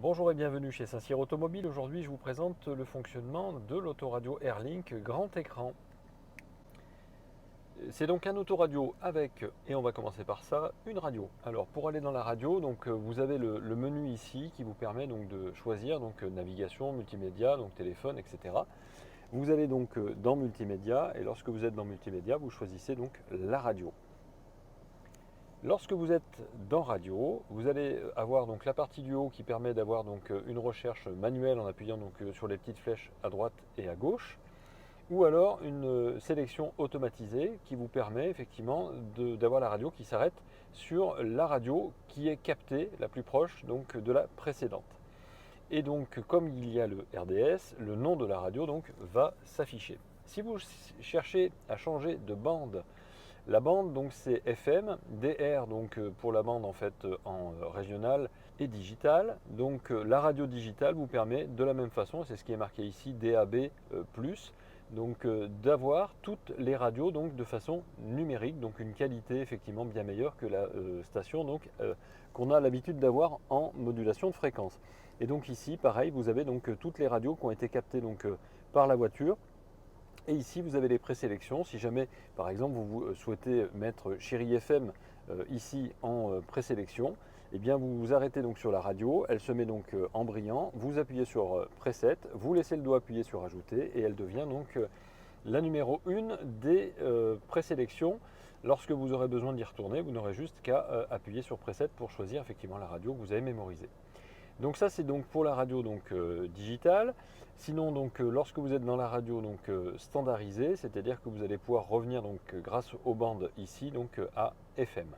Bonjour et bienvenue chez Saint-Cyr Automobile. Aujourd'hui, je vous présente le fonctionnement de l'autoradio Airlink grand écran. C'est donc un autoradio avec, et on va commencer par ça, une radio. Alors pour aller dans la radio, donc vous avez le menu ici qui vous permet donc de choisir navigation, multimédia, donc téléphone, etc. Vous allez donc dans multimédia et lorsque vous êtes dans multimédia, vous choisissez donc la radio. Lorsque vous êtes dans radio, vous allez avoir donc la partie du haut qui permet d'avoir donc une recherche manuelle en appuyant donc sur les petites flèches à droite et à gauche, ou alors une sélection automatisée qui vous permet effectivement d'avoir la radio qui s'arrête sur la radio qui est captée la plus proche donc de la précédente. Et donc comme il y a le RDS, le nom de la radio donc va s'afficher. Si vous cherchez à changer de bande, la bande donc c'est FM, DR donc pour la bande en fait en régional et digital. Donc la radio digitale vous permet de la même façon, c'est ce qui est marqué ici DAB+, donc d'avoir toutes les radios donc de façon numérique, donc une qualité effectivement bien meilleure que la station donc qu'on a l'habitude d'avoir en modulation de fréquence. Et donc ici pareil, vous avez donc toutes les radios qui ont été captées donc par la voiture. Et ici, vous avez les présélections. Si jamais, par exemple, vous souhaitez mettre Chérie FM ici en présélection, eh bien, vous vous arrêtez donc sur la radio. Elle se met donc en brillant. Vous appuyez sur Preset. Vous laissez le doigt appuyer sur Ajouter et elle devient donc la numéro 1 des présélections. Lorsque vous aurez besoin d'y retourner, vous n'aurez juste qu'à appuyer sur Preset pour choisir effectivement la radio que vous avez mémorisée. Donc ça c'est donc pour la radio donc digitale. Sinon donc lorsque vous êtes dans la radio donc standardisée, c'est-à-dire que vous allez pouvoir revenir donc grâce aux bandes ici donc à FM.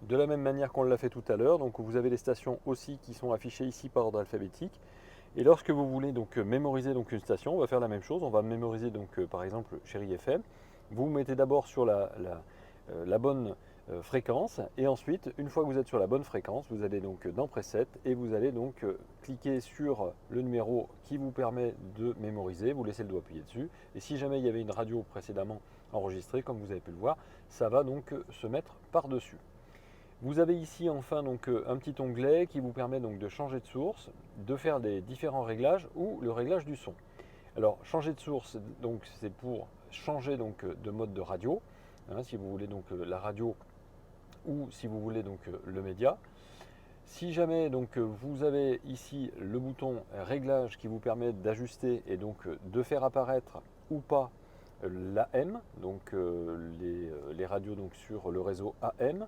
De la même manière qu'on l'a fait tout à l'heure, donc vous avez les stations aussi qui sont affichées ici par ordre alphabétique. Et lorsque vous voulez donc mémoriser donc une station, on va faire la même chose. On va mémoriser donc par exemple Chérie FM. Vous mettez d'abord sur la bonne fréquence et ensuite, une fois que vous êtes sur la bonne fréquence, vous allez donc dans Preset et vous allez donc cliquer sur le numéro qui vous permet de mémoriser. Vous laissez le doigt appuyé dessus et si jamais il y avait une radio précédemment enregistrée, comme vous avez pu le voir, ça va donc se mettre par-dessus. Vous avez ici enfin donc un petit onglet qui vous permet donc de changer de source, de faire des différents réglages ou le réglage du son. Alors changer de source, donc c'est pour changer donc de mode de radio, hein, si vous voulez donc la radio ou si vous voulez donc le média. Si jamais donc vous avez ici le bouton réglage qui vous permet d'ajuster et donc de faire apparaître ou pas l'AM, donc les radios donc sur le réseau AM,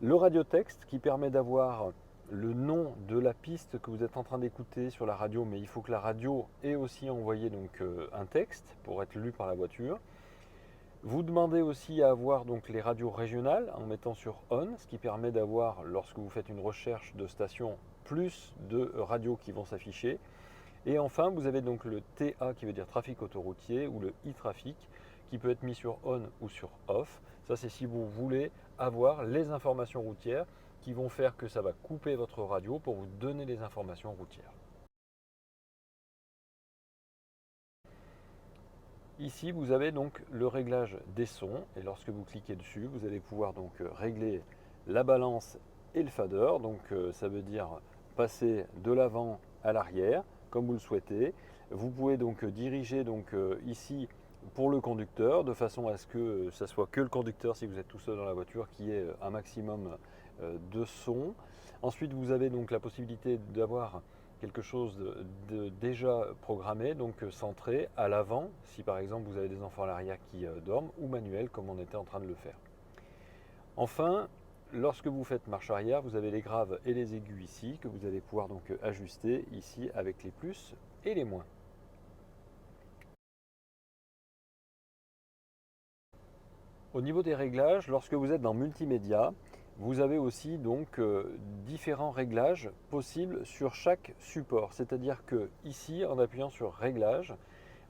le radiotexte qui permet d'avoir le nom de la piste que vous êtes en train d'écouter sur la radio, mais il faut que la radio ait aussi envoyé donc un texte pour être lu par la voiture. Vous demandez aussi à avoir donc les radios régionales en mettant sur On, ce qui permet d'avoir, lorsque vous faites une recherche de station, plus de radios qui vont s'afficher. Et enfin, vous avez donc le TA qui veut dire trafic autoroutier ou le e-trafic qui peut être mis sur On ou sur Off. Ça, c'est si vous voulez avoir les informations routières qui vont faire que ça va couper votre radio pour vous donner les informations routières. Ici, vous avez donc le réglage des sons et lorsque vous cliquez dessus, vous allez pouvoir donc régler la balance et le fader. Donc ça veut dire passer de l'avant à l'arrière comme vous le souhaitez. Vous pouvez donc diriger donc ici pour le conducteur de façon à ce que ça soit que le conducteur si vous êtes tout seul dans la voiture qui ait un maximum de son. Ensuite, vous avez donc la possibilité d'avoir quelque chose de déjà programmé, donc centré à l'avant, si par exemple vous avez des enfants à l'arrière qui dorment, ou manuel comme on était en train de le faire. Enfin, lorsque vous faites marche arrière, vous avez les graves et les aigus ici, que vous allez pouvoir donc ajuster ici avec les plus et les moins. Au niveau des réglages, lorsque vous êtes dans multimédia, vous avez aussi donc différents réglages possibles sur chaque support. C'est-à-dire que ici, en appuyant sur Réglages,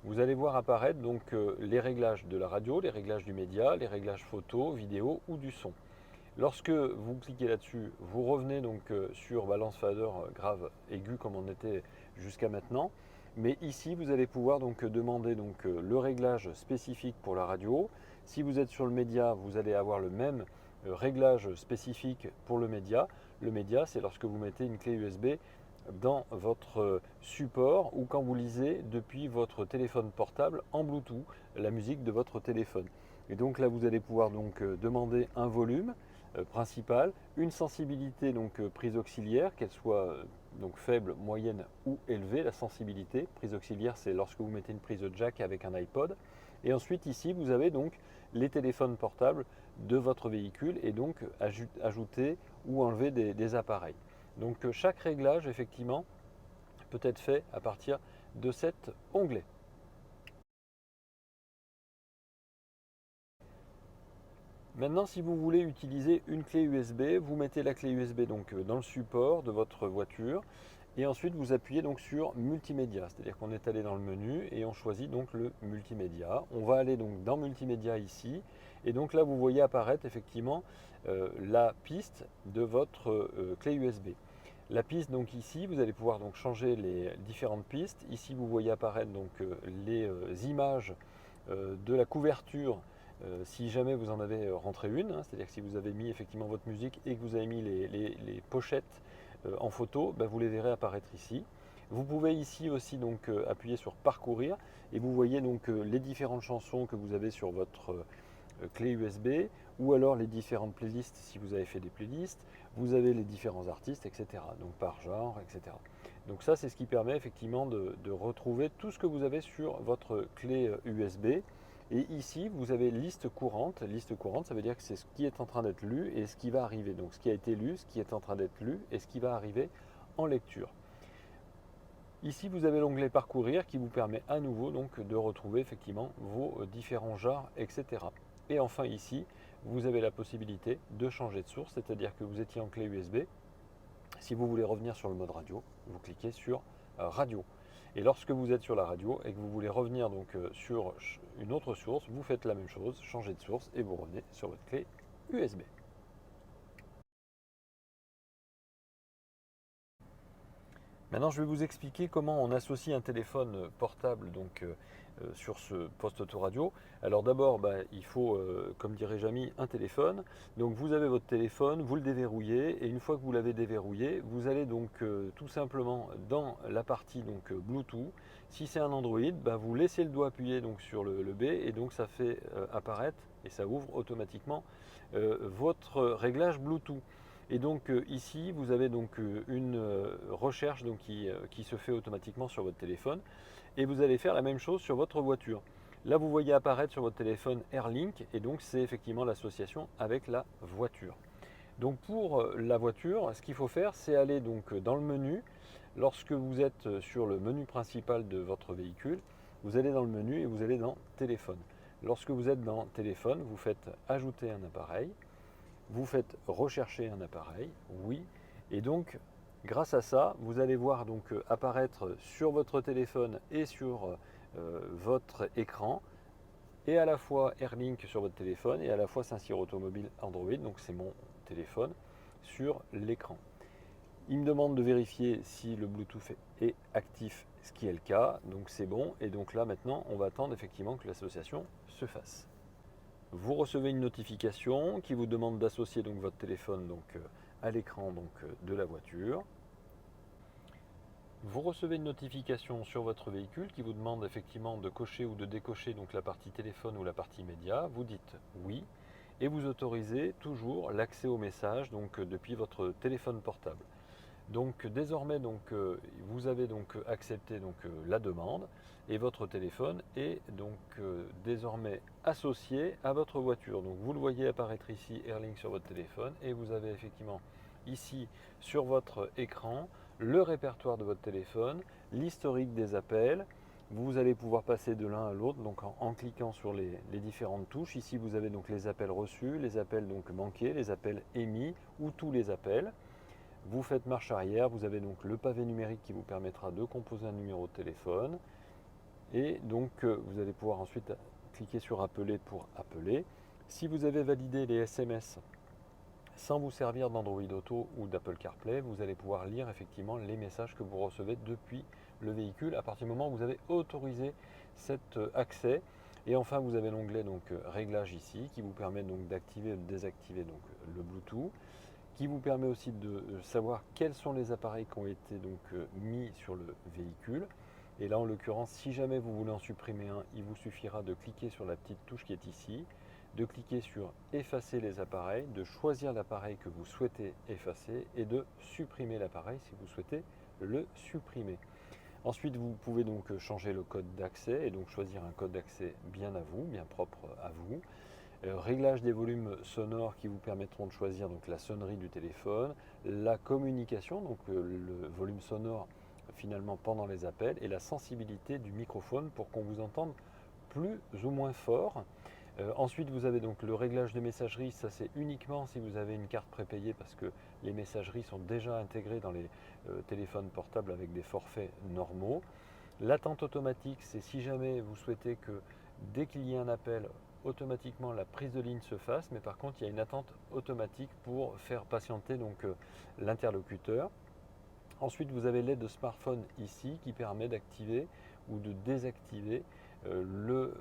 vous allez voir apparaître donc les réglages de la radio, les réglages du média, les réglages photo, vidéo ou du son. Lorsque vous cliquez là-dessus, vous revenez donc sur balance fader grave aigu comme on était jusqu'à maintenant. Mais ici, vous allez pouvoir donc demander donc le réglage spécifique pour la radio. Si vous êtes sur le média, vous allez avoir le même réglage spécifique pour le média. Le média, c'est lorsque vous mettez une clé USB dans votre support ou quand vous lisez depuis votre téléphone portable en Bluetooth la musique de votre téléphone. Et donc là, vous allez pouvoir donc demander un volume principal, une sensibilité donc prise auxiliaire, qu'elle soit donc faible, moyenne ou élevée. La sensibilité, prise auxiliaire, c'est lorsque vous mettez une prise jack avec un iPod. Et ensuite ici, vous avez donc les téléphones portables de votre véhicule et donc ajouter ou enlever des appareils. Donc chaque réglage effectivement peut être fait à partir de cet onglet. Maintenant, si vous voulez utiliser une clé USB, vous mettez la clé USB donc dans le support de votre voiture et ensuite vous appuyez donc sur multimédia, c'est-à-dire qu'on est allé dans le menu et on choisit donc le multimédia. On va aller donc dans multimédia ici et donc là vous voyez apparaître effectivement la piste de votre clé USB. La piste donc ici, vous allez pouvoir donc changer les différentes pistes. Ici vous voyez apparaître donc les images de la couverture si jamais vous en avez rentré une, hein, c'est-à-dire que si vous avez mis effectivement votre musique et que vous avez mis les pochettes en photo, ben, vous les verrez apparaître ici. Vous pouvez ici aussi donc appuyer sur parcourir et vous voyez donc les différentes chansons que vous avez sur votre clé USB ou alors les différentes playlists si vous avez fait des playlists. Vous avez les différents artistes, etc. Donc par genre, etc. Donc ça, c'est ce qui permet effectivement de retrouver tout ce que vous avez sur votre clé USB. Et ici, vous avez liste courante. Liste courante, ça veut dire que c'est ce qui est en train d'être lu et ce qui va arriver. Donc ce qui a été lu, ce qui est en train d'être lu et ce qui va arriver en lecture. Ici, vous avez l'onglet parcourir qui vous permet à nouveau donc de retrouver effectivement vos différents genres, etc. Et enfin ici, vous avez la possibilité de changer de source, c'est-à-dire que vous étiez en clé USB. Si vous voulez revenir sur le mode radio, vous cliquez sur radio. Et lorsque vous êtes sur la radio et que vous voulez revenir donc sur une autre source, vous faites la même chose, changez de source et vous revenez sur votre clé USB. Maintenant, je vais vous expliquer comment on associe un téléphone portable donc, sur ce poste autoradio. Alors d'abord, il faut, comme dirait Jamy, un téléphone. Donc vous avez votre téléphone, vous le déverrouillez et une fois que vous l'avez déverrouillé, vous allez donc tout simplement dans la partie donc, Bluetooth. Si c'est un Android, vous laissez le doigt appuyé donc, sur le B et donc ça fait apparaître et ça ouvre automatiquement votre réglage Bluetooth. Et donc ici, vous avez donc une recherche donc, qui se fait automatiquement sur votre téléphone et vous allez faire la même chose sur votre voiture. Là, vous voyez apparaître sur votre téléphone AirLink et donc c'est effectivement l'association avec la voiture. Donc pour la voiture, ce qu'il faut faire, c'est aller donc dans le menu. Lorsque vous êtes sur le menu principal de votre véhicule, vous allez dans le menu et vous allez dans téléphone. Lorsque vous êtes dans téléphone, vous faites ajouter un appareil. Vous faites rechercher un appareil, oui, et donc grâce à ça, vous allez voir donc apparaître sur votre téléphone et sur votre écran, et à la fois AirLink sur votre téléphone et à la fois Saint-Cyr Automobile Android, donc c'est mon téléphone, sur l'écran. Il me demande de vérifier si le Bluetooth est actif, ce qui est le cas, donc c'est bon, et donc là maintenant on va attendre effectivement que l'association se fasse. Vous recevez une notification qui vous demande d'associer donc votre téléphone donc, à l'écran de la voiture. Vous recevez une notification sur votre véhicule qui vous demande effectivement de cocher ou de décocher donc, la partie téléphone ou la partie média. Vous dites oui et vous autorisez toujours l'accès aux messages donc, depuis votre téléphone portable. Donc désormais vous avez donc accepté la demande et votre téléphone est donc désormais associé à votre voiture. Donc vous le voyez apparaître ici AirLink sur votre téléphone et vous avez effectivement ici sur votre écran le répertoire de votre téléphone, l'historique des appels. Vous allez pouvoir passer de l'un à l'autre donc en cliquant sur les différentes touches. Ici vous avez donc les appels reçus, les appels donc manqués, les appels émis ou tous les appels. Vous faites marche arrière, vous avez donc le pavé numérique qui vous permettra de composer un numéro de téléphone. Et donc vous allez pouvoir ensuite cliquer sur appeler pour appeler. Si vous avez validé les SMS sans vous servir d'Android Auto ou d'Apple CarPlay, vous allez pouvoir lire effectivement les messages que vous recevez depuis le véhicule à partir du moment où vous avez autorisé cet accès. Et enfin, vous avez l'onglet donc réglage ici qui vous permet donc d'activer ou de désactiver donc le Bluetooth. qui vous permet aussi de savoir quels sont les appareils qui ont été donc mis sur le véhicule. Et là, en l'occurrence, si jamais vous voulez en supprimer un, il vous suffira de cliquer sur la petite touche qui est ici, de cliquer sur effacer les appareils, de choisir l'appareil que vous souhaitez effacer et de supprimer l'appareil si vous souhaitez le supprimer. Ensuite, vous pouvez donc changer le code d'accès et donc choisir un code d'accès bien à vous, bien propre à vous. Réglage des volumes sonores qui vous permettront de choisir donc la sonnerie du téléphone, la communication, donc le volume sonore finalement pendant les appels et la sensibilité du microphone pour qu'on vous entende plus ou moins fort. Ensuite, vous avez donc le réglage de messagerie, ça c'est uniquement si vous avez une carte prépayée parce que les messageries sont déjà intégrées dans les téléphones portables avec des forfaits normaux. L'attente automatique, c'est si jamais vous souhaitez que dès qu'il y ait un appel, automatiquement la prise de ligne se fasse, mais par contre il y a une attente automatique pour faire patienter donc l'interlocuteur. Ensuite, vous avez l'aide de smartphone ici qui permet d'activer ou de désactiver le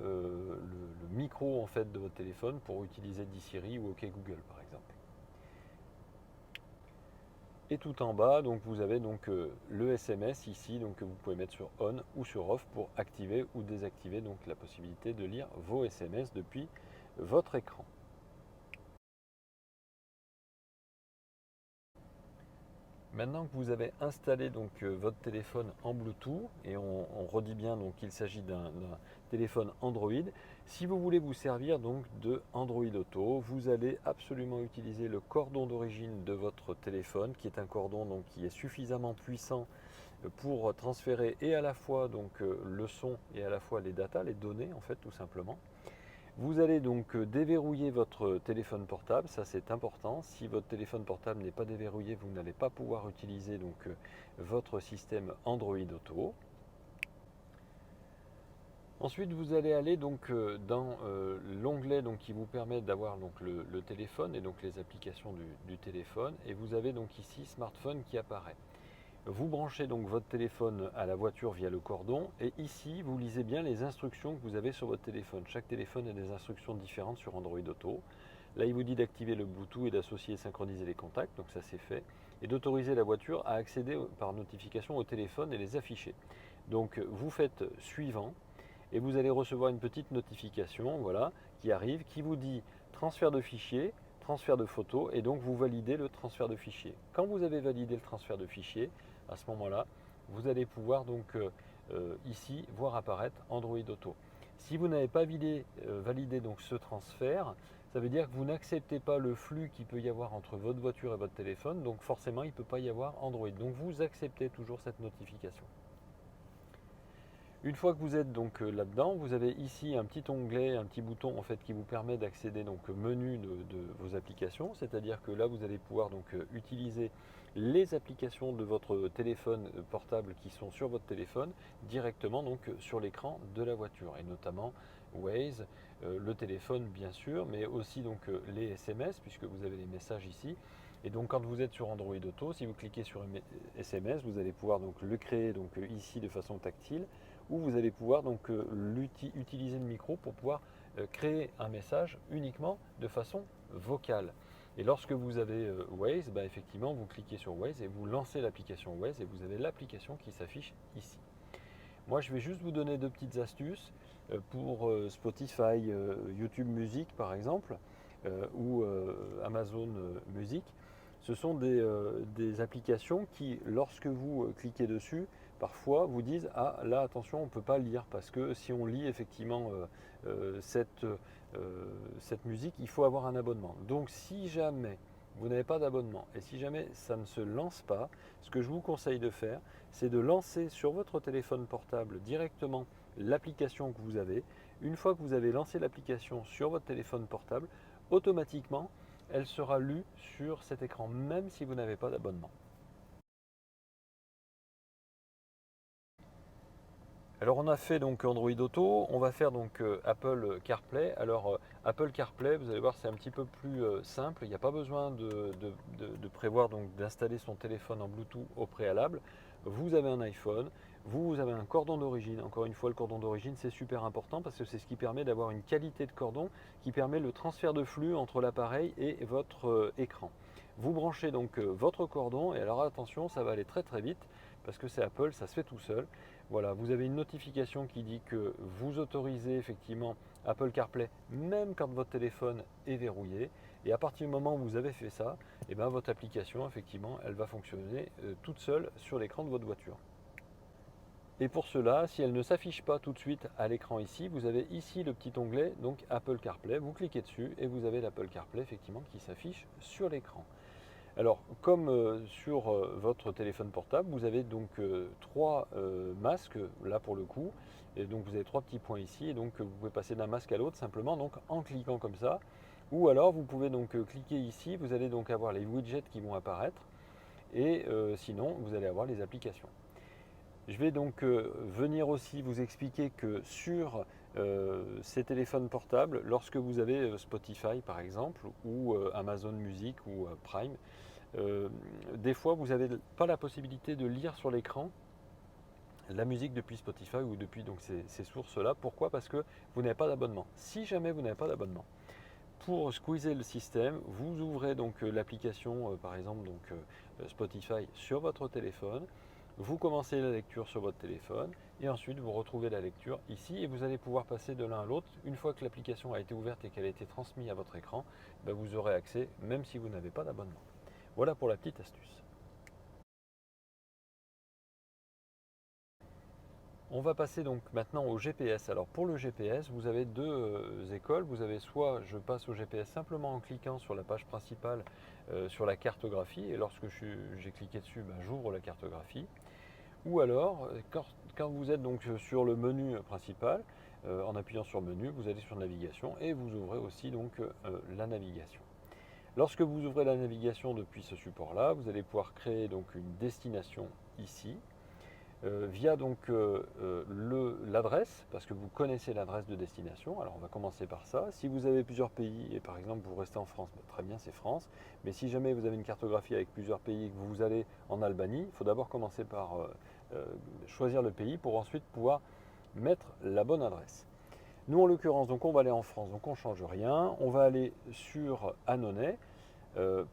micro en fait de votre téléphone pour utiliser Siri ou OK Google par exemple. Et tout en bas, donc vous avez donc le SMS ici, donc que vous pouvez mettre sur on ou sur off pour activer ou désactiver donc la possibilité de lire vos SMS depuis votre écran. Maintenant que vous avez installé donc votre téléphone en Bluetooth, et on redit bien donc qu'il s'agit d'un téléphone Android, si vous voulez vous servir donc de Android Auto, vous allez absolument utiliser le cordon d'origine de votre téléphone, qui est un cordon donc qui est suffisamment puissant pour transférer et à la fois donc le son et à la fois les datas, les données en fait tout simplement. Vous allez donc déverrouiller votre téléphone portable, ça c'est important. Si votre téléphone portable n'est pas déverrouillé, vous n'allez pas pouvoir utiliser donc votre système Android Auto. Ensuite, vous allez aller donc dans l'onglet donc qui vous permet d'avoir donc le téléphone et donc les applications du téléphone, et vous avez donc ici smartphone qui apparaît. Vous branchez donc votre téléphone à la voiture via le cordon, et ici vous lisez bien les instructions que vous avez sur votre téléphone. Chaque téléphone a des instructions différentes sur Android Auto. Là il vous dit d'activer le Bluetooth et d'associer et synchroniser les contacts, donc ça c'est fait, et d'autoriser la voiture à accéder par notification au téléphone et les afficher. Donc vous faites suivant et vous allez recevoir une petite notification voilà, qui arrive, qui vous dit transfert de fichier, transfert de photos, et donc vous validez le transfert de fichier. Quand vous avez validé le transfert de fichier, à ce moment-là, vous allez pouvoir donc ici voir apparaître Android Auto. Si vous n'avez pas validé donc ce transfert, ça veut dire que vous n'acceptez pas le flux qu'il peut y avoir entre votre voiture et votre téléphone, donc forcément il ne peut pas y avoir Android. Donc vous acceptez toujours cette notification. Une fois que vous êtes donc là-dedans, vous avez ici un petit onglet, un petit bouton en fait qui vous permet d'accéder donc au menu de vos applications, c'est-à-dire que là vous allez pouvoir donc utiliser les applications de votre téléphone portable qui sont sur votre téléphone directement donc sur l'écran de la voiture, et notamment Waze, le téléphone bien sûr, mais aussi donc les SMS puisque vous avez les messages ici. Et donc quand vous êtes sur Android Auto, si vous cliquez sur SMS, vous allez pouvoir donc le créer donc ici de façon tactile, où vous allez pouvoir donc utiliser le micro pour pouvoir créer un message uniquement de façon vocale. Et lorsque vous avez Waze, bah, effectivement vous cliquez sur Waze et vous lancez l'application Waze et vous avez l'application qui s'affiche ici. Moi je vais juste vous donner deux petites astuces pour Spotify, YouTube Music par exemple, ou Amazon Music. Ce sont des applications qui, lorsque vous cliquez dessus, parfois vous disent ah là attention on ne peut pas lire parce que si on lit effectivement cette musique, il faut avoir un abonnement. Donc si jamais vous n'avez pas d'abonnement et si jamais ça ne se lance pas, ce que je vous conseille de faire, c'est de lancer sur votre téléphone portable directement l'application que vous avez. Une fois que vous avez lancé l'application sur votre téléphone portable, automatiquement elle sera lue sur cet écran même si vous n'avez pas d'abonnement. Alors on a fait donc Android Auto, on va faire donc Apple CarPlay. Alors Apple CarPlay, vous allez voir, c'est un petit peu plus simple. Il n'y a pas besoin de prévoir donc d'installer son téléphone en Bluetooth au préalable. Vous avez un iPhone, vous avez un cordon d'origine. Encore une fois, le cordon d'origine c'est super important parce que c'est ce qui permet d'avoir une qualité de cordon qui permet le transfert de flux entre l'appareil et votre écran. Vous branchez donc votre cordon et alors attention, ça va aller très très vite parce que c'est Apple, ça se fait tout seul. Voilà, vous avez une notification qui dit que vous autorisez effectivement Apple CarPlay même quand votre téléphone est verrouillé. Et à partir du moment où vous avez fait ça, et ben votre application, effectivement, elle va fonctionner toute seule sur l'écran de votre voiture. Et pour cela, si elle ne s'affiche pas tout de suite à l'écran ici, vous avez ici le petit onglet, donc Apple CarPlay. Vous cliquez dessus et vous avez l'Apple CarPlay, effectivement, qui s'affiche sur l'écran. Alors, comme sur votre téléphone portable, vous avez donc trois masques, là pour le coup, et donc vous avez trois petits points ici, et donc vous pouvez passer d'un masque à l'autre simplement donc en cliquant comme ça, ou alors vous pouvez donc cliquer ici, vous allez donc avoir les widgets qui vont apparaître, et sinon vous allez avoir les applications. Je vais donc venir aussi vous expliquer que sur ces téléphones portables, lorsque vous avez Spotify par exemple, ou Amazon Music ou Prime, des fois, vous n'avez pas la possibilité de lire sur l'écran la musique depuis Spotify ou depuis donc, ces sources-là. Pourquoi? Parce que vous n'avez pas d'abonnement. Si jamais vous n'avez pas d'abonnement, pour squeezer le système, vous ouvrez donc l'application, par exemple donc, Spotify sur votre téléphone. Vous commencez la lecture sur votre téléphone et ensuite vous retrouvez la lecture ici et vous allez pouvoir passer de l'un à l'autre. Une fois que l'application a été ouverte et qu'elle a été transmise à votre écran, ben, vous aurez accès même si vous n'avez pas d'abonnement. Voilà pour la petite astuce. On va passer donc maintenant au GPS. Alors pour le GPS, vous avez deux écoles. Vous avez soit je passe au GPS simplement en cliquant sur la page principale sur la cartographie et lorsque j'ai cliqué dessus, ben, j'ouvre la cartographie. Ou alors quand vous êtes donc sur le menu principal, en appuyant sur menu, vous allez sur navigation et vous ouvrez aussi donc la navigation. Lorsque vous ouvrez la navigation depuis ce support-là, vous allez pouvoir créer donc une destination ici, via donc l'adresse, parce que vous connaissez l'adresse de destination. Alors on va commencer par ça. Si vous avez plusieurs pays, et par exemple vous restez en France, ben, très bien, c'est France. Mais si jamais vous avez une cartographie avec plusieurs pays et que vous allez en Albanie, il faut d'abord commencer par choisir le pays pour ensuite pouvoir mettre la bonne adresse. Nous en l'occurrence, donc on va aller en France, donc on ne change rien. On va aller sur Annonay,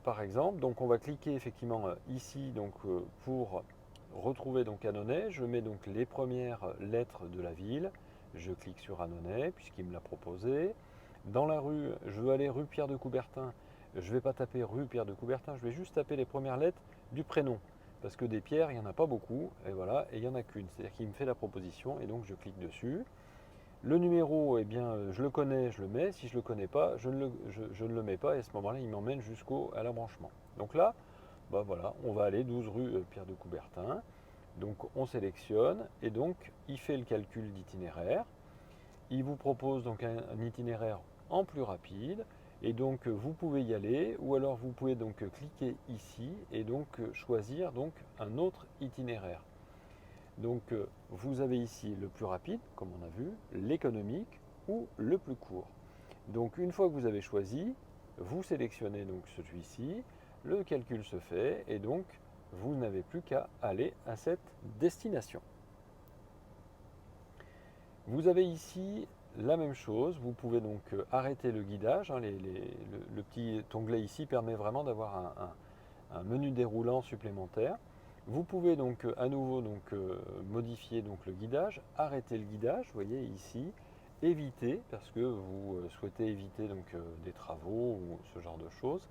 par exemple. Donc on va cliquer effectivement ici donc, pour retrouver donc Annonay. Je mets donc les premières lettres de la ville. Je clique sur Annonay puisqu'il me l'a proposé. Dans la rue, je veux aller rue Pierre de Coubertin. Je ne vais pas taper rue Pierre de Coubertin, je vais juste taper les premières lettres du prénom. Parce que des pierres, il n'y en a pas beaucoup, et voilà, et il n'y en a qu'une. C'est-à-dire qu'il me fait la proposition, et donc je clique dessus. Le numéro, eh bien, je le connais, je le mets. Si je ne le connais pas, je ne le mets pas, et à ce moment-là, il m'emmène jusqu'à l'embranchement. Donc là, bah voilà, on va aller 12 rue Pierre de Coubertin. Donc on sélectionne, et donc il fait le calcul d'itinéraire. Il vous propose donc un itinéraire en plus rapide et donc vous pouvez y aller ou alors vous pouvez donc cliquer ici et donc choisir donc un autre itinéraire. Donc vous avez ici le plus rapide comme on a vu, l'économique ou le plus court. Donc une fois que vous avez choisi, vous sélectionnez donc celui-ci, le calcul se fait et donc vous n'avez plus qu'à aller à cette destination. Vous avez ici la même chose, vous pouvez donc arrêter le guidage, hein, le petit onglet ici permet vraiment d'avoir un menu déroulant supplémentaire. Vous pouvez donc à nouveau donc, modifier donc, le guidage, arrêter le guidage, vous voyez ici, éviter, parce que vous souhaitez éviter donc, des travaux ou ce genre de choses.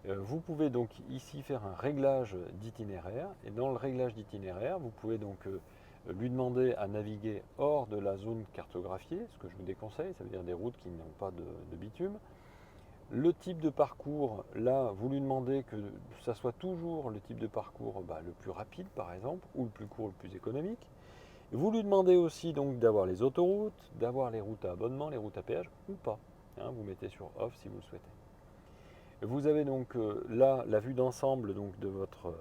Vous pouvez donc ici faire un réglage d'itinéraire, et dans le réglage d'itinéraire, vous pouvez donc lui demander à naviguer hors de la zone cartographiée, ce que je vous déconseille, ça veut dire des routes qui n'ont pas de bitume. Le type de parcours, là, vous lui demandez que ça soit toujours le type de parcours le plus rapide, par exemple, ou le plus court, le plus économique. Vous lui demandez aussi donc d'avoir les autoroutes, d'avoir les routes à abonnement, les routes à péage, ou pas. Hein, vous mettez sur off si vous le souhaitez. Vous avez donc là la vue d'ensemble de votre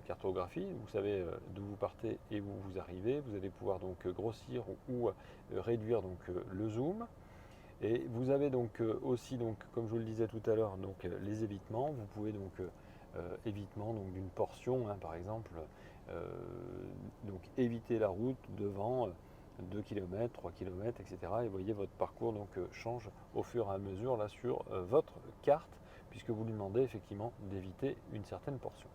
cartographie. Vous savez d'où vous partez et où vous arrivez. Vous allez pouvoir donc grossir ou réduire donc, le zoom. Et vous avez donc aussi, donc, comme je vous le disais tout à l'heure, donc, les évitements. Vous pouvez donc évitement donc, d'une portion, hein, par exemple, donc éviter la route devant 2 km, 3 km, etc. Et vous voyez votre parcours donc change au fur et à mesure là sur votre carte, puisque vous lui demandez effectivement d'éviter une certaine portion.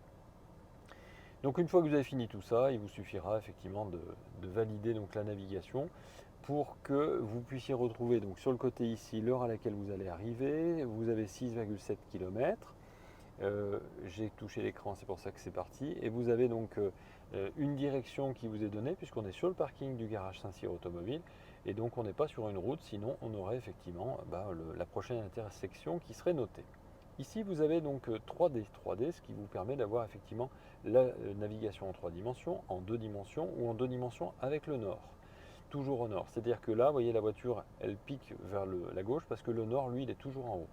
Donc une fois que vous avez fini tout ça, il vous suffira effectivement de valider donc la navigation pour que vous puissiez retrouver donc sur le côté ici l'heure à laquelle vous allez arriver. Vous avez 6,7 km. J'ai touché l'écran, c'est pour ça que c'est parti. Et vous avez donc une direction qui vous est donnée puisqu'on est sur le parking du garage Saint-Cyr Automobile. Et donc on n'est pas sur une route, sinon on aurait effectivement la prochaine intersection qui serait notée. Ici vous avez donc 3D, ce qui vous permet d'avoir effectivement la navigation en 3 dimensions, en 2 dimensions ou en 2 dimensions avec le nord. Toujours au nord, c'est-à-dire que là, vous voyez la voiture, elle pique vers la gauche parce que le nord, lui, il est toujours en haut.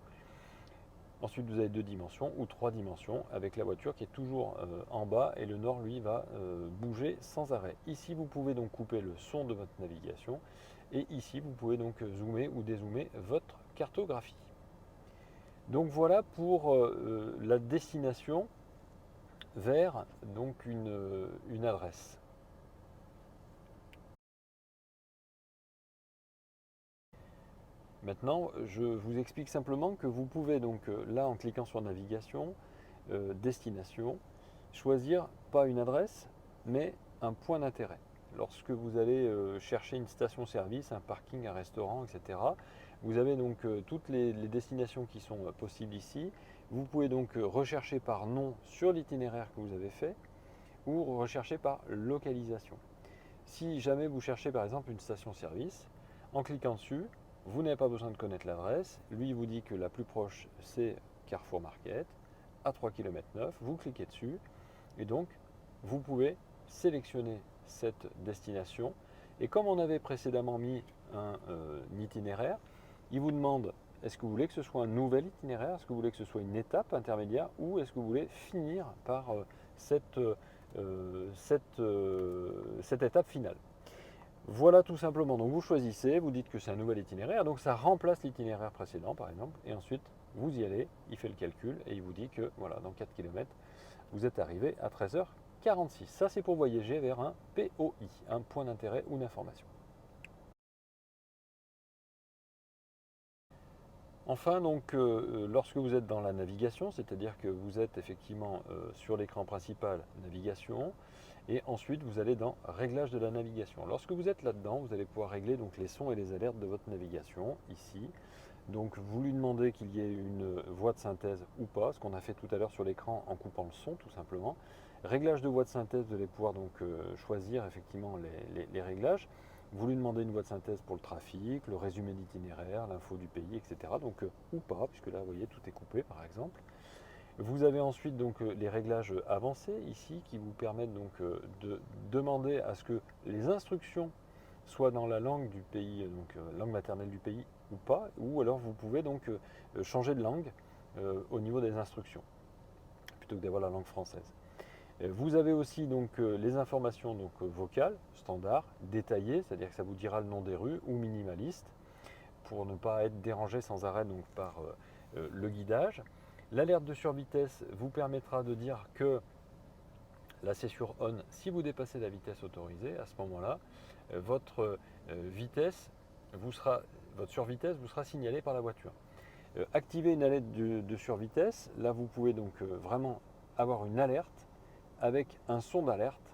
Ensuite, vous avez 2 dimensions ou 3 dimensions avec la voiture qui est toujours en bas et le nord, lui, va bouger sans arrêt. Ici, vous pouvez donc couper le son de votre navigation et ici, vous pouvez donc zoomer ou dézoomer votre cartographie. Donc voilà pour la destination vers donc une adresse. Maintenant, je vous explique simplement que vous pouvez donc là en cliquant sur navigation, destination, choisir pas une adresse mais un point d'intérêt. Lorsque vous allez chercher une station-service, un parking, un restaurant, etc., vous avez donc toutes les destinations qui sont possibles ici. Vous pouvez donc rechercher par nom sur l'itinéraire que vous avez fait ou rechercher par localisation. Si jamais vous cherchez par exemple une station-service, en cliquant dessus, vous n'avez pas besoin de connaître l'adresse. Lui vous dit que la plus proche c'est Carrefour Market, à 3,9 km. Vous cliquez dessus et donc vous pouvez sélectionner cette destination. Et comme on avait précédemment mis un itinéraire, il vous demande est-ce que vous voulez que ce soit un nouvel itinéraire, est-ce que vous voulez que ce soit une étape intermédiaire ou est-ce que vous voulez finir par cette étape finale. Voilà tout simplement, donc vous choisissez, vous dites que c'est un nouvel itinéraire, donc ça remplace l'itinéraire précédent par exemple, et ensuite vous y allez, il fait le calcul et il vous dit que voilà, dans 4 km, vous êtes arrivé à 13h46. Ça c'est pour voyager vers un POI, un point d'intérêt ou d'information. Enfin, donc, lorsque vous êtes dans la navigation, c'est-à-dire que vous êtes effectivement sur l'écran principal navigation, et ensuite vous allez dans réglage de la navigation. Lorsque vous êtes là-dedans, vous allez pouvoir régler donc les sons et les alertes de votre navigation ici. Donc vous lui demandez qu'il y ait une voix de synthèse ou pas, ce qu'on a fait tout à l'heure sur l'écran en coupant le son tout simplement. Réglage de voix de synthèse, vous allez pouvoir donc choisir effectivement les réglages. Vous lui demandez une voix de synthèse pour le trafic, le résumé d'itinéraire, l'info du pays, etc. Donc ou pas, puisque là vous voyez tout est coupé par exemple. Vous avez ensuite donc les réglages avancés ici qui vous permettent donc de demander à ce que les instructions soient dans la langue du pays, donc langue maternelle du pays ou pas, ou alors vous pouvez donc changer de langue au niveau des instructions plutôt que d'avoir la langue française. Vous avez aussi donc les informations donc, vocales, standard, détaillées, c'est-à-dire que ça vous dira le nom des rues, ou minimaliste, pour ne pas être dérangé sans arrêt donc, par le guidage. L'alerte de survitesse vous permettra de dire que là c'est sur on, si vous dépassez la vitesse autorisée, à ce moment-là, votre vitesse votre survitesse vous sera signalée par la voiture. Activer une alerte de survitesse, là vous pouvez donc vraiment avoir une alerte avec un son d'alerte,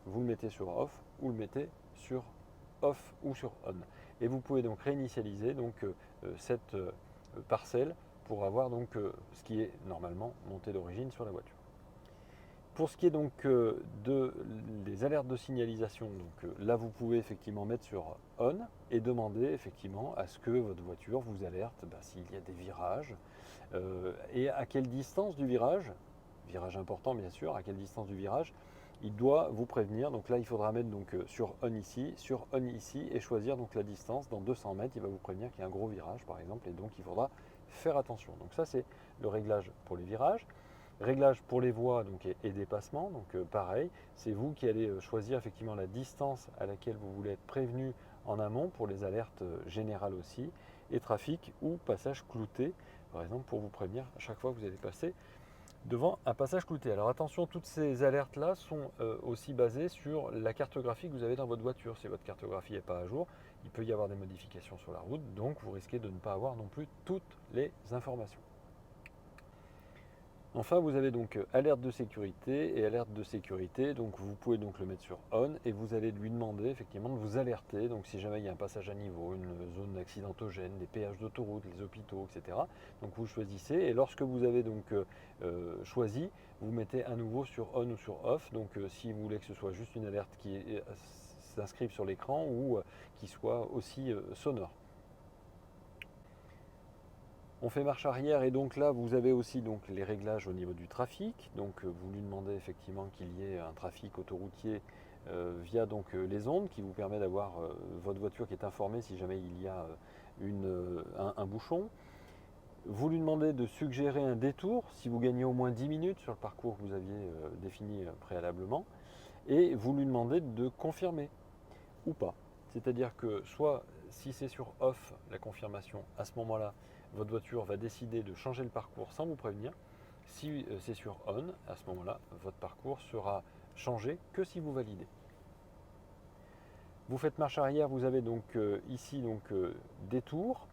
vous le mettez sur off ou le mettez sur off ou sur on. Et vous pouvez donc réinitialiser donc, cette parcelle pour avoir donc ce qui est normalement monté d'origine sur la voiture. Pour ce qui est donc des alertes de signalisation, donc là vous pouvez effectivement mettre sur on et demander effectivement à ce que votre voiture vous alerte s'il y a des virages et à quelle distance du virage important bien sûr, à quelle distance du virage, il doit vous prévenir. Donc là, il faudra mettre donc, sur on ici et choisir donc la distance. Dans 200 mètres, il va vous prévenir qu'il y a un gros virage par exemple et donc il faudra faire attention. Donc ça, c'est le réglage pour les virages. Réglage pour les voies donc, et dépassements, donc pareil, c'est vous qui allez choisir effectivement la distance à laquelle vous voulez être prévenu en amont pour les alertes générales aussi, et trafic ou passage clouté, par exemple pour vous prévenir à chaque fois que vous allez passer devant un passage clouté. Alors attention, toutes ces alertes-là sont aussi basées sur la cartographie que vous avez dans votre voiture. Si votre cartographie n'est pas à jour, il peut y avoir des modifications sur la route, donc vous risquez de ne pas avoir non plus toutes les informations. Enfin, vous avez donc alerte de sécurité et alerte de sécurité. Donc, vous pouvez donc le mettre sur on et vous allez lui demander effectivement de vous alerter. Donc, si jamais il y a un passage à niveau, une zone accidentogène, des péages d'autoroute, les hôpitaux, etc. Donc, vous choisissez et lorsque vous avez donc choisi, vous mettez à nouveau sur on ou sur off. Donc, si vous voulez que ce soit juste une alerte qui s'inscrive sur l'écran ou qui soit aussi sonore. On fait marche arrière et donc là vous avez aussi donc les réglages au niveau du trafic. Donc vous lui demandez effectivement qu'il y ait un trafic autoroutier via donc les ondes qui vous permet d'avoir votre voiture qui est informée si jamais il y a un bouchon. Vous lui demandez de suggérer un détour si vous gagnez au moins 10 minutes sur le parcours que vous aviez défini préalablement. Et vous lui demandez de confirmer ou pas. C'est-à-dire que soit si c'est sur off la confirmation, à ce moment-là, votre voiture va décider de changer le parcours sans vous prévenir. Si c'est sur on, à ce moment-là, votre parcours sera changé que si vous validez. Vous faites marche arrière, vous avez donc ici détour.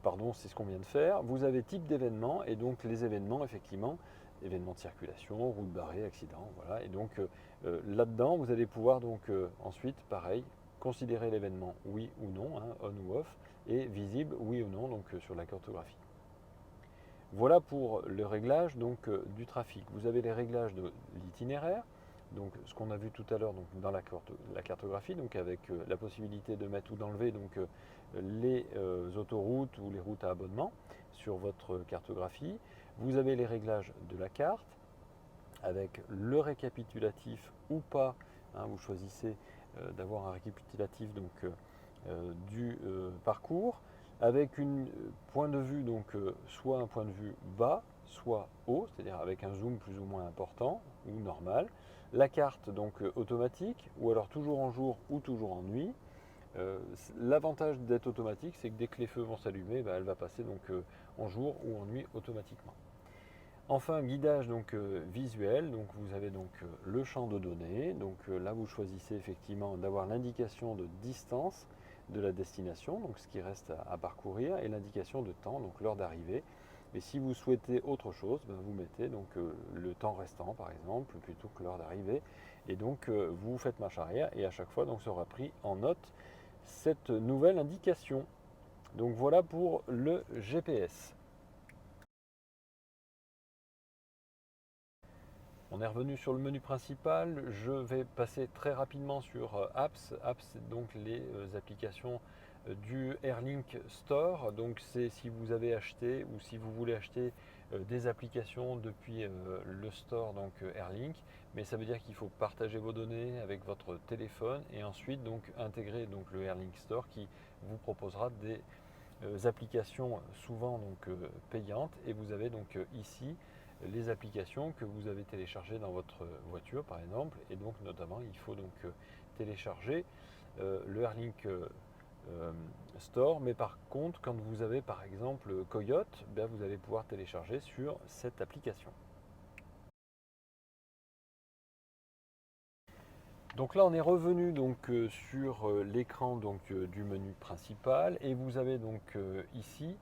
Pardon, c'est ce qu'on vient de faire. Vous avez type d'événement et donc les événements, effectivement, événements de circulation, route barrée, accident, voilà. Et donc là-dedans, vous allez pouvoir donc ensuite, pareil, considérer l'événement oui ou non, hein, on ou off, et visible oui ou non, donc sur la cartographie. Voilà pour le réglage donc du trafic. Vous avez les réglages de l'itinéraire, donc ce qu'on a vu tout à l'heure donc dans la cartographie, donc avec la possibilité de mettre ou d'enlever donc les autoroutes ou les routes à abonnement sur votre cartographie. Vous avez les réglages de la carte avec le récapitulatif ou pas. Hein, vous choisissez d'avoir un récapitulatif donc du parcours avec un point de vue donc soit un point de vue bas, soit haut, c'est-à-dire avec un zoom plus ou moins important ou normal. La carte donc automatique ou alors toujours en jour ou toujours en nuit. L'avantage d'être automatique, c'est que dès que les feux vont s'allumer, elle va passer donc en jour ou en nuit automatiquement. Enfin, guidage donc visuel, donc vous avez donc le champ de données. Donc là, vous choisissez effectivement d'avoir l'indication de distance de la destination, donc ce qui reste à parcourir, et l'indication de temps, donc l'heure d'arrivée. Et si vous souhaitez autre chose, vous mettez donc le temps restant, par exemple, plutôt que l'heure d'arrivée. Et donc vous faites marche arrière, et à chaque fois, donc sera pris en note cette nouvelle indication. Donc voilà pour le GPS. On est revenu sur le menu principal. Je vais passer très rapidement sur Apps. Apps, c'est donc les applications du Airlink Store. Donc c'est si vous avez acheté ou si vous voulez acheter des applications depuis le store donc Airlink. Mais ça veut dire qu'il faut partager vos données avec votre téléphone et ensuite donc intégrer donc le Airlink Store qui vous proposera des applications souvent donc payantes. Et vous avez donc ici les applications que vous avez téléchargées dans votre voiture par exemple, et donc notamment il faut donc télécharger le Airlink Store, mais par contre quand vous avez par exemple Coyote, vous allez pouvoir télécharger sur cette application. Donc là on est revenu donc sur l'écran donc du menu principal et vous avez donc ici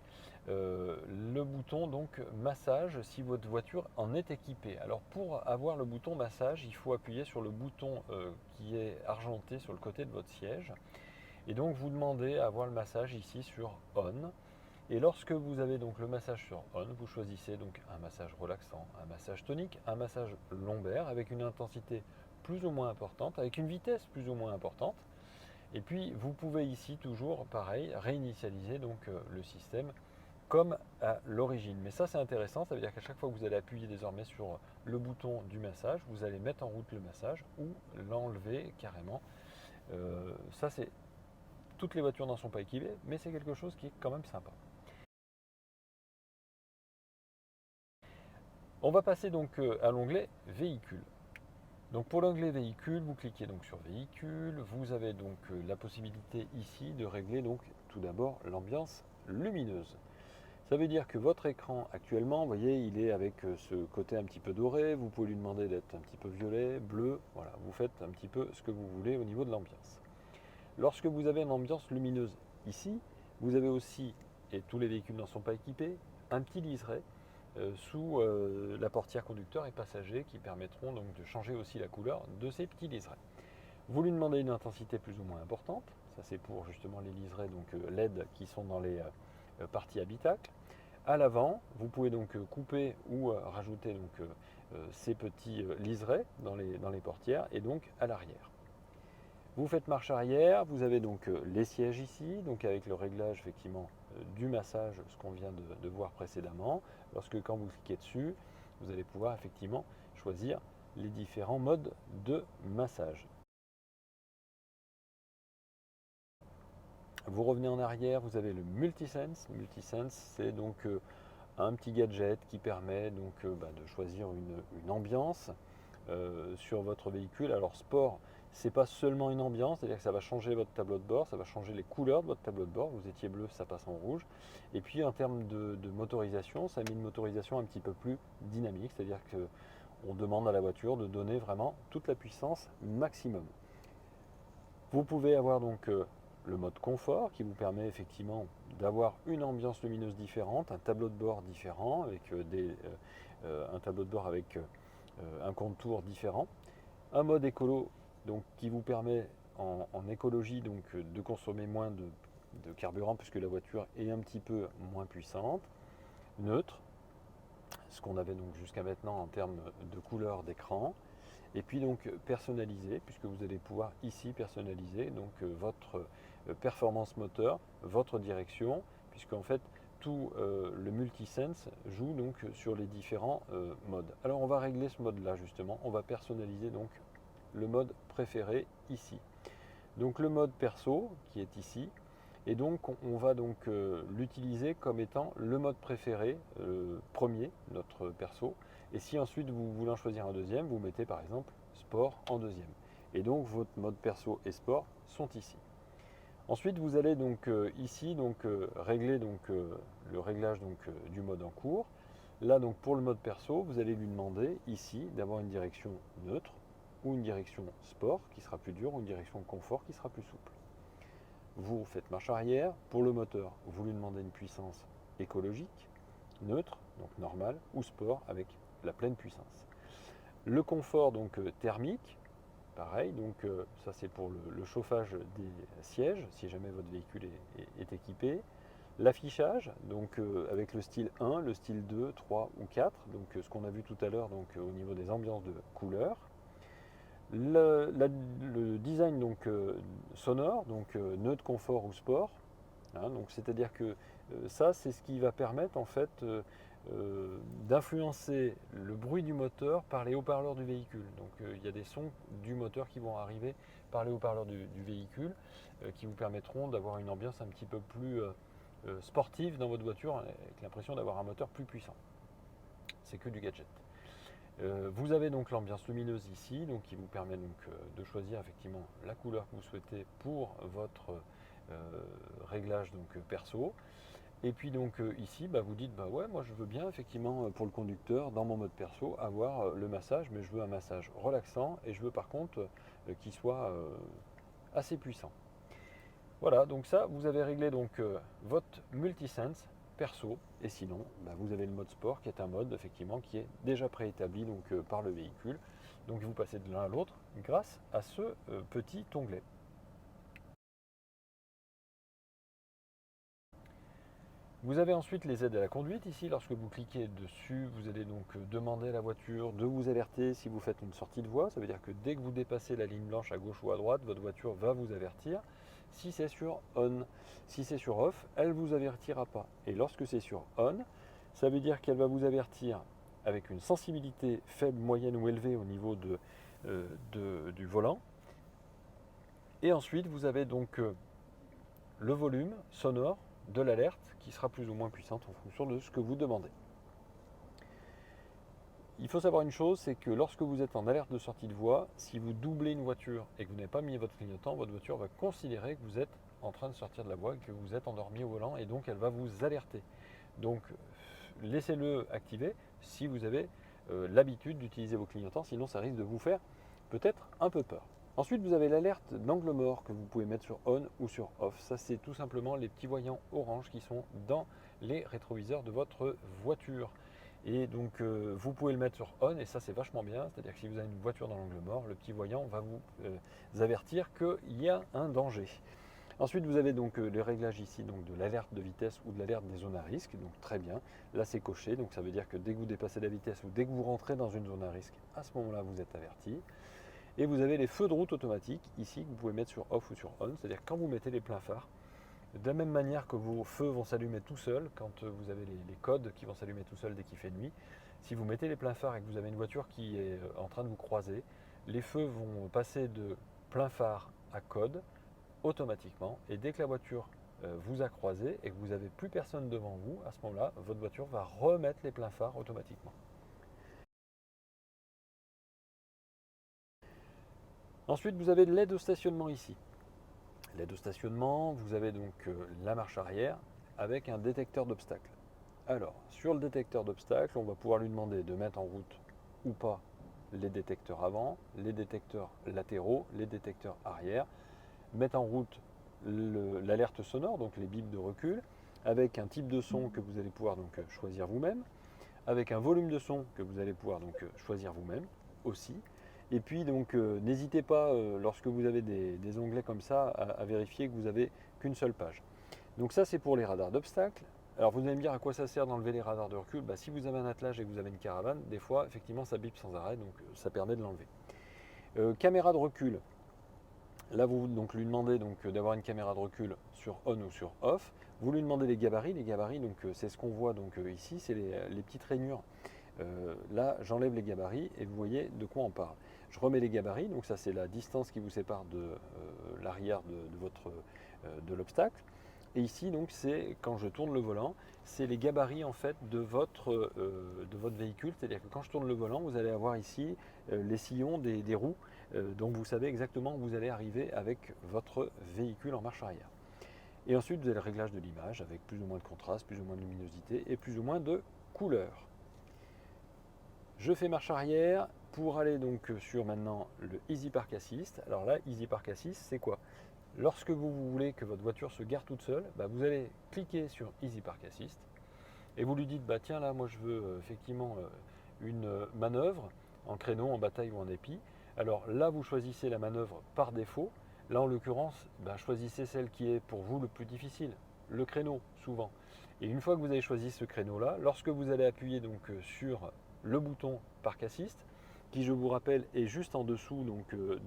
le bouton donc massage si votre voiture en est équipée. Alors pour avoir le bouton massage, il faut appuyer sur le bouton qui est argenté sur le côté de votre siège et donc vous demandez à avoir le massage ici sur on. Et lorsque vous avez donc le massage sur on, vous choisissez donc un massage relaxant, un massage tonique, un massage lombaire avec une intensité plus ou moins importante, avec une vitesse plus ou moins importante. Et puis vous pouvez ici toujours pareil réinitialiser donc le système comme à l'origine. Mais ça c'est intéressant, ça veut dire qu'à chaque fois que vous allez appuyer désormais sur le bouton du massage, vous allez mettre en route le massage ou l'enlever carrément. Ça c'est toutes les voitures n'en sont pas équipées, mais c'est quelque chose qui est quand même sympa. On va passer donc à l'onglet véhicule. Donc pour l'onglet véhicule, vous cliquez donc sur véhicule, vous avez donc la possibilité ici de régler donc tout d'abord l'ambiance lumineuse. Ça veut dire que votre écran actuellement, vous voyez, il est avec ce côté un petit peu doré, vous pouvez lui demander d'être un petit peu violet, bleu, voilà, vous faites un petit peu ce que vous voulez au niveau de l'ambiance. Lorsque vous avez une ambiance lumineuse ici, vous avez aussi, et tous les véhicules n'en sont pas équipés, un petit liseré sous la portière conducteur et passager qui permettront donc de changer aussi la couleur de ces petits liserés. Vous lui demandez une intensité plus ou moins importante, ça c'est pour justement les liserés donc LED qui sont dans les parties habitacles. À l'avant, vous pouvez donc couper ou rajouter donc ces petits liserés dans les portières et donc à l'arrière. Vous faites marche arrière, vous avez donc les sièges ici, donc avec le réglage effectivement du massage, ce qu'on vient de voir précédemment. Lorsque quand vous cliquez dessus, vous allez pouvoir effectivement choisir les différents modes de massage. Vous revenez en arrière, vous avez le Multisense. Multisense, c'est donc un petit gadget qui permet donc de choisir une ambiance sur votre véhicule. Alors sport, c'est pas seulement une ambiance, c'est-à-dire que ça va changer votre tableau de bord, ça va changer les couleurs de votre tableau de bord. Vous étiez bleu, ça passe en rouge. Et puis en termes de motorisation, ça met une motorisation un petit peu plus dynamique, c'est-à-dire qu'on demande à la voiture de donner vraiment toute la puissance maximum. Vous pouvez avoir donc le mode confort qui vous permet effectivement d'avoir une ambiance lumineuse différente, un tableau de bord différent, avec un tableau de bord avec un contour différent. Un mode écolo donc, qui vous permet en écologie donc, de consommer moins de carburant puisque la voiture est un petit peu moins puissante. Neutre, ce qu'on avait donc jusqu'à maintenant en termes de couleur d'écran. Et puis donc personnalisé, puisque vous allez pouvoir ici personnaliser donc votre performance moteur, votre direction, puisque en fait tout le multisense joue donc sur les différents modes. Alors on va régler ce mode là justement, on va personnaliser donc le mode préféré ici. Donc le mode perso qui est ici, et donc on va donc l'utiliser comme étant le mode préféré premier, notre perso. Et si ensuite vous voulez en choisir un deuxième, vous mettez par exemple sport en deuxième. Et donc votre mode perso et sport sont ici. Ensuite vous allez donc ici régler donc, le réglage donc, du mode en cours. Là donc pour le mode perso, vous allez lui demander ici d'avoir une direction neutre ou une direction sport qui sera plus dure ou une direction confort qui sera plus souple. Vous faites marche arrière. Pour le moteur, vous lui demandez une puissance écologique, neutre, donc normale, ou sport avec la pleine puissance. Le confort donc thermique, pareil, donc ça c'est pour le chauffage des sièges, si jamais votre véhicule est équipé. L'affichage, donc avec le style 1, le style 2, 3 ou 4, donc ce qu'on a vu tout à l'heure donc au niveau des ambiances de couleurs. Le design donc sonore, donc neutre, confort ou sport, hein, donc c'est-à-dire que ça c'est ce qui va permettre en fait d'influencer le bruit du moteur par les haut-parleurs du véhicule. Donc il y a des sons du moteur qui vont arriver par les haut-parleurs du véhicule qui vous permettront d'avoir une ambiance un petit peu plus sportive dans votre voiture avec l'impression d'avoir un moteur plus puissant. C'est que du gadget. Vous avez donc l'ambiance lumineuse ici, donc qui vous permet donc de choisir effectivement la couleur que vous souhaitez pour votre réglage donc perso. Et puis donc ici, vous dites ouais, moi je veux bien effectivement pour le conducteur dans mon mode perso avoir le massage, mais je veux un massage relaxant et je veux par contre qu'il soit assez puissant. Voilà, donc ça vous avez réglé donc votre multisense perso, et sinon vous avez le mode sport qui est un mode effectivement qui est déjà préétabli donc par le véhicule. Donc vous passez de l'un à l'autre grâce à ce petit onglet. Vous avez ensuite les aides à la conduite ici. Lorsque vous cliquez dessus, vous allez donc demander à la voiture de vous alerter si vous faites une sortie de voie. Ça veut dire que dès que vous dépassez la ligne blanche à gauche ou à droite, votre voiture va vous avertir. Si c'est sur on, si c'est sur off, elle ne vous avertira pas. Et lorsque c'est sur on, ça veut dire qu'elle va vous avertir avec une sensibilité faible, moyenne ou élevée au niveau du volant. Et ensuite, vous avez donc le volume sonore de l'alerte qui sera plus ou moins puissante en fonction de ce que vous demandez. Il faut savoir une chose, c'est que lorsque vous êtes en alerte de sortie de voie, si vous doublez une voiture et que vous n'avez pas mis votre clignotant, votre voiture va considérer que vous êtes en train de sortir de la voie et que vous êtes endormi au volant et donc elle va vous alerter. Donc laissez-le activer si vous avez l'habitude d'utiliser vos clignotants, sinon ça risque de vous faire peut-être un peu peur. Ensuite, vous avez l'alerte d'angle mort que vous pouvez mettre sur on ou sur off. Ça, c'est tout simplement les petits voyants orange qui sont dans les rétroviseurs de votre voiture. Et donc vous pouvez le mettre sur on et ça c'est vachement bien, c'est-à-dire que si vous avez une voiture dans l'angle mort, le petit voyant va vous avertir qu'il y a un danger. Ensuite vous avez donc les réglages ici donc de l'alerte de vitesse ou de l'alerte des zones à risque, donc très bien. Là c'est coché, donc ça veut dire que dès que vous dépassez la vitesse ou dès que vous rentrez dans une zone à risque, à ce moment-là vous êtes averti. Et vous avez les feux de route automatiques ici que vous pouvez mettre sur off ou sur on, c'est-à-dire quand vous mettez les pleins phares, de la même manière que vos feux vont s'allumer tout seuls, quand vous avez les codes qui vont s'allumer tout seuls dès qu'il fait nuit, si vous mettez les pleins phares et que vous avez une voiture qui est en train de vous croiser, les feux vont passer de plein phare à code automatiquement. Et dès que la voiture vous a croisé et que vous n'avez plus personne devant vous, à ce moment-là, votre voiture va remettre les pleins phares automatiquement. Ensuite, vous avez l'aide au stationnement ici. L'aide au stationnement, vous avez donc la marche arrière avec un détecteur d'obstacles. Alors, sur le détecteur d'obstacles, on va pouvoir lui demander de mettre en route ou pas les détecteurs avant, les détecteurs latéraux, les détecteurs arrière, mettre en route l'alerte sonore, donc les bips de recul, avec un type de son que vous allez pouvoir donc choisir vous-même, avec un volume de son que vous allez pouvoir donc choisir vous-même aussi. Et puis donc n'hésitez pas lorsque vous avez des onglets comme ça à vérifier que vous n'avez qu'une seule page. Donc ça c'est pour les radars d'obstacles. Alors vous allez me dire à quoi ça sert d'enlever les radars de recul. Bah, si vous avez un attelage et que vous avez une caravane, des fois effectivement ça bip sans arrêt, donc ça permet de l'enlever. Caméra de recul. Là, vous donc, lui demandez d'avoir une caméra de recul sur on ou sur off. Vous lui demandez les gabarits. Les gabarits, c'est ce qu'on voit ici, c'est les petites rainures. Là, j'enlève les gabarits et vous voyez de quoi on parle. Je remets les gabarits, donc ça c'est la distance qui vous sépare de l'arrière de l'obstacle. Et ici, donc, c'est quand je tourne le volant, c'est les gabarits en fait de votre véhicule. C'est-à-dire que quand je tourne le volant, vous allez avoir ici les sillons des roues, donc vous savez exactement où vous allez arriver avec votre véhicule en marche arrière. Et ensuite, vous avez le réglage de l'image avec plus ou moins de contraste, plus ou moins de luminosité et plus ou moins de couleur. Je fais marche arrière pour aller donc sur maintenant le Easy Park Assist. Alors là, Easy Park Assist, c'est quoi? Lorsque vous voulez que votre voiture se gare toute seule, vous allez cliquer sur Easy Park Assist et vous lui dites tiens là moi je veux effectivement une manœuvre en créneau, en bataille ou en épi. Alors là vous choisissez la manœuvre par défaut. Là en l'occurrence, choisissez celle qui est pour vous le plus difficile, le créneau souvent. Et une fois que vous avez choisi ce créneau là, lorsque vous allez appuyer donc sur le bouton Park Assist, qui je vous rappelle est juste en dessous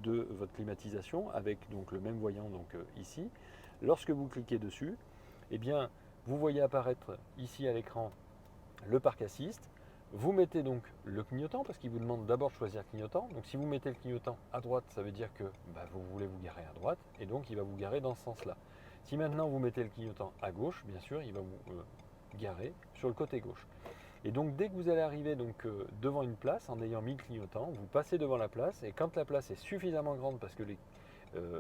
de votre climatisation avec donc le même voyant ici. Lorsque vous cliquez dessus, eh bien, vous voyez apparaître ici à l'écran le Park Assist. Vous mettez donc le clignotant parce qu'il vous demande d'abord de choisir clignotant. Donc si vous mettez le clignotant à droite, ça veut dire que vous voulez vous garer à droite et donc il va vous garer dans ce sens-là. Si maintenant vous mettez le clignotant à gauche, bien sûr, il va vous garer sur le côté gauche. Et donc dès que vous allez arriver devant une place, en ayant mis le clignotant, vous passez devant la place et quand la place est suffisamment grande parce que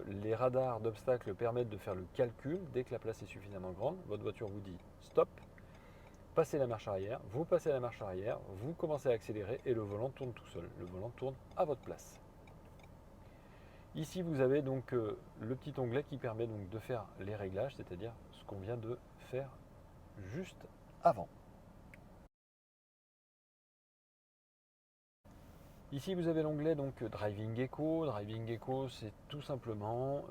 les radars d'obstacles permettent de faire le calcul, dès que la place est suffisamment grande, votre voiture vous dit stop, passez la marche arrière, vous passez la marche arrière, vous commencez à accélérer et le volant tourne tout seul. Le volant tourne à votre place. Ici vous avez donc le petit onglet qui permet donc de faire les réglages, c'est-à-dire ce qu'on vient de faire juste avant. Ici vous avez l'onglet Driving Echo. Driving Echo c'est tout simplement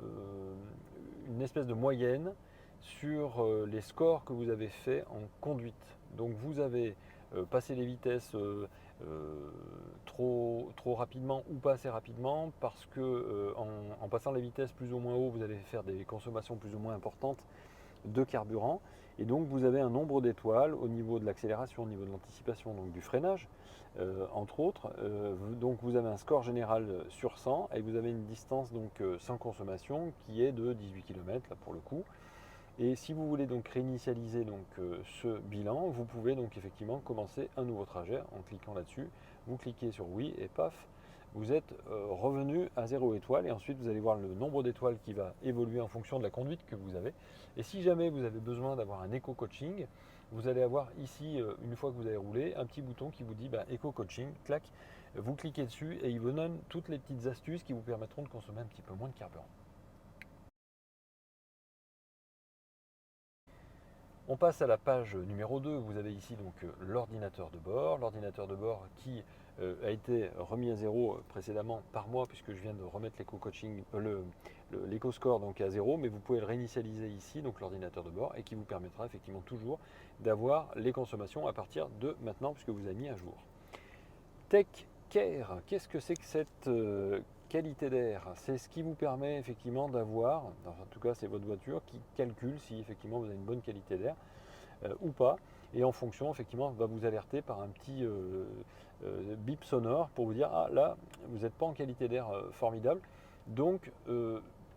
une espèce de moyenne sur les scores que vous avez fait en conduite. Donc vous avez passé les vitesses trop rapidement ou pas assez rapidement parce que en passant les vitesses plus ou moins haut vous allez faire des consommations plus ou moins importantes de carburant et donc vous avez un nombre d'étoiles au niveau de l'accélération, au niveau de l'anticipation, donc du freinage entre autres. Donc vous avez un score général sur 100 et vous avez une distance sans consommation qui est de 18 km là pour le coup. Et si vous voulez donc réinitialiser ce bilan, vous pouvez donc effectivement commencer un nouveau trajet en cliquant là-dessus. Vous cliquez sur oui et paf, vous êtes revenu à 0 étoile et ensuite vous allez voir le nombre d'étoiles qui va évoluer en fonction de la conduite que vous avez. Et si jamais vous avez besoin d'avoir un éco-coaching, vous allez avoir ici, une fois que vous avez roulé, un petit bouton qui vous dit éco-coaching, clac, vous cliquez dessus et il vous donne toutes les petites astuces qui vous permettront de consommer un petit peu moins de carburant. On passe à la page numéro 2. Vous avez ici donc l'ordinateur de bord. L'ordinateur de bord qui a été remis à zéro précédemment par moi, puisque je viens de remettre l'éco-coaching, l'éco-score donc à zéro, mais vous pouvez le réinitialiser ici, donc l'ordinateur de bord, et qui vous permettra effectivement toujours d'avoir les consommations à partir de maintenant, puisque vous avez mis à jour. Tech Care, qu'est-ce que c'est que cette qualité d'air? C'est ce qui vous permet effectivement d'avoir, en tout cas c'est votre voiture qui calcule si effectivement vous avez une bonne qualité d'air ou pas, et en fonction effectivement va vous alerter par un petit bip sonore pour vous dire ah là vous n'êtes pas en qualité d'air formidable, donc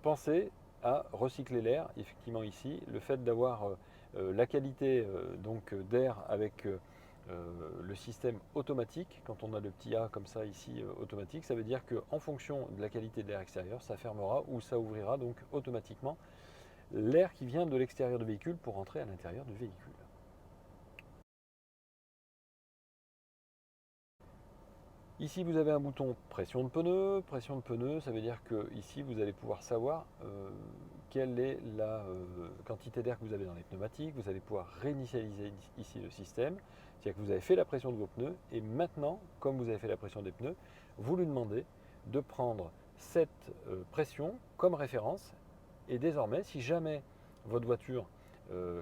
pensez à recycler l'air. Effectivement ici le fait d'avoir la qualité donc d'air avec le système automatique, quand on a le petit A comme ça ici automatique, ça veut dire qu'en fonction de la qualité de l'air extérieur, ça fermera ou ça ouvrira donc automatiquement l'air qui vient de l'extérieur du véhicule pour rentrer à l'intérieur du véhicule. Ici vous avez un bouton pression de pneu. Pression de pneu, ça veut dire que ici vous allez pouvoir savoir quelle est la quantité d'air que vous avez dans les pneumatiques. Vous allez pouvoir réinitialiser ici le système. C'est-à-dire que vous avez fait la pression de vos pneus et maintenant, comme vous avez fait la pression des pneus, vous lui demandez de prendre cette pression comme référence. Et désormais, si jamais votre voiture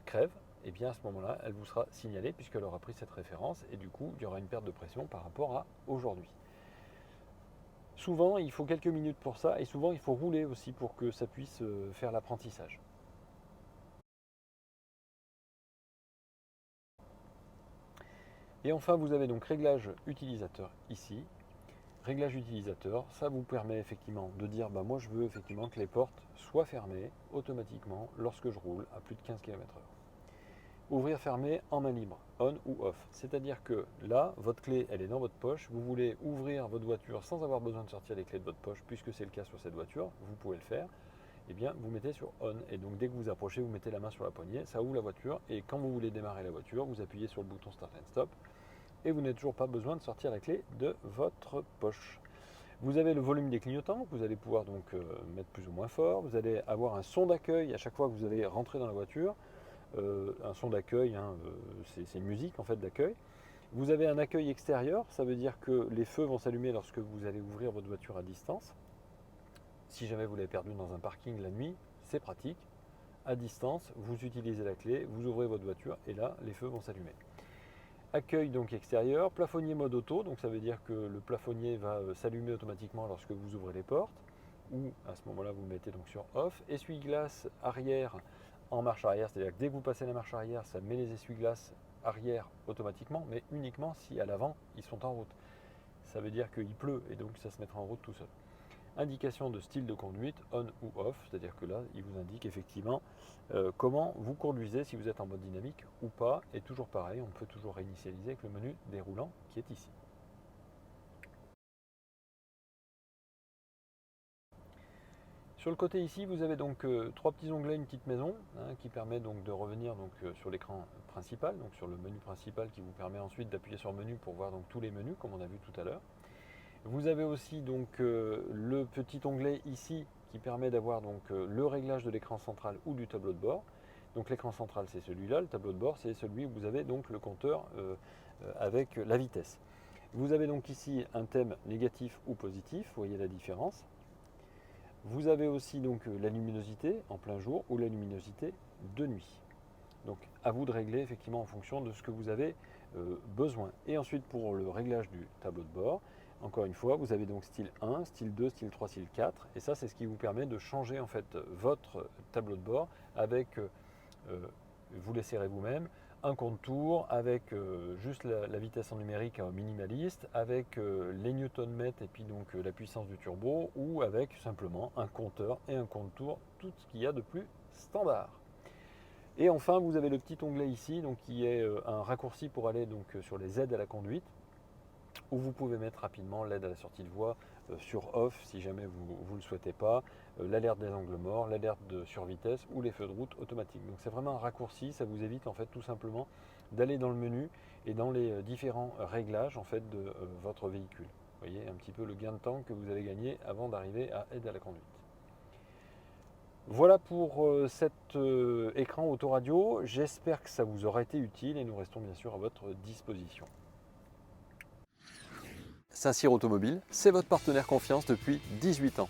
crève, et bien à ce moment-là, elle vous sera signalée puisqu'elle aura pris cette référence et du coup, il y aura une perte de pression par rapport à aujourd'hui. Souvent, il faut quelques minutes pour ça et souvent, il faut rouler aussi pour que ça puisse faire l'apprentissage. Et enfin, vous avez donc réglage utilisateur ici. Réglage utilisateur, ça vous permet effectivement de dire bah, moi je veux effectivement que les portes soient fermées automatiquement lorsque je roule à plus de 15 km/h. Ouvrir, fermer en main libre, on ou off. C'est-à-dire que là, votre clé, elle est dans votre poche. Vous voulez ouvrir votre voiture sans avoir besoin de sortir les clés de votre poche, puisque c'est le cas sur cette voiture, vous pouvez le faire. Eh bien, vous mettez sur on. Et donc, dès que vous approchez, vous mettez la main sur la poignée, ça ouvre la voiture. Et quand vous voulez démarrer la voiture, vous appuyez sur le bouton Start and Stop. Et vous n'avez toujours pas besoin de sortir la clé de votre poche. Vous avez le volume des clignotants que vous allez pouvoir donc mettre plus ou moins fort. Vous allez avoir un son d'accueil à chaque fois que vous allez rentrer dans la voiture. Un son d'accueil, hein, c'est une musique en fait d'accueil. Vous avez un accueil extérieur, ça veut dire que les feux vont s'allumer lorsque vous allez ouvrir votre voiture à distance. Si jamais vous l'avez perdu dans un parking la nuit, c'est pratique. À distance, vous utilisez la clé, vous ouvrez votre voiture et là, les feux vont s'allumer. Accueil donc extérieur, plafonnier mode auto, donc ça veut dire que le plafonnier va s'allumer automatiquement lorsque vous ouvrez les portes, ou à ce moment-là vous le mettez donc sur off. Essuie-glace arrière en marche arrière, c'est-à-dire que dès que vous passez la marche arrière, ça met les essuie-glaces arrière automatiquement, mais uniquement si à l'avant ils sont en route. Ça veut dire qu'il pleut et donc ça se mettra en route tout seul. Indication de style de conduite, on ou off, c'est-à-dire que là, il vous indique effectivement comment vous conduisez, si vous êtes en mode dynamique ou pas. Et toujours pareil, on peut toujours réinitialiser avec le menu déroulant qui est ici. Sur le côté ici, vous avez donc trois petits onglets, une petite maison, hein, qui permet donc de revenir donc, sur l'écran principal, donc sur le menu principal qui vous permet ensuite d'appuyer sur menu pour voir donc tous les menus comme on a vu tout à l'heure. Vous avez aussi donc le petit onglet ici qui permet d'avoir donc le réglage de l'écran central ou du tableau de bord. Donc l'écran central c'est celui-là, le tableau de bord c'est celui où vous avez donc le compteur avec la vitesse. Vous avez donc ici un thème négatif ou positif, vous voyez la différence. Vous avez aussi donc la luminosité en plein jour ou la luminosité de nuit. Donc à vous de régler effectivement en fonction de ce que vous avez besoin. Et ensuite pour le réglage du tableau de bord, encore une fois, vous avez donc style 1, style 2, style 3, style 4. Et ça, c'est ce qui vous permet de changer en fait votre tableau de bord avec, vous l'essayerez vous-même, un contour avec juste la vitesse en numérique minimaliste, avec les newton-mètres et puis donc la puissance du turbo, ou avec simplement un compteur et un contour, tout ce qu'il y a de plus standard. Et enfin, vous avez le petit onglet ici, donc, qui est un raccourci pour aller donc, sur les aides à la conduite, où vous pouvez mettre rapidement l'aide à la sortie de voie sur off si jamais vous ne le souhaitez pas, l'alerte des angles morts, l'alerte de survitesse ou les feux de route automatiques. Donc c'est vraiment un raccourci, ça vous évite en fait tout simplement d'aller dans le menu et dans les différents réglages en fait de votre véhicule. Vous voyez un petit peu le gain de temps que vous allez gagner avant d'arriver à aide à la conduite. Voilà pour cet écran autoradio. J'espère que ça vous aura été utile et nous restons bien sûr à votre disposition. Saint-Cyr Automobile, c'est votre partenaire confiance depuis 18 ans.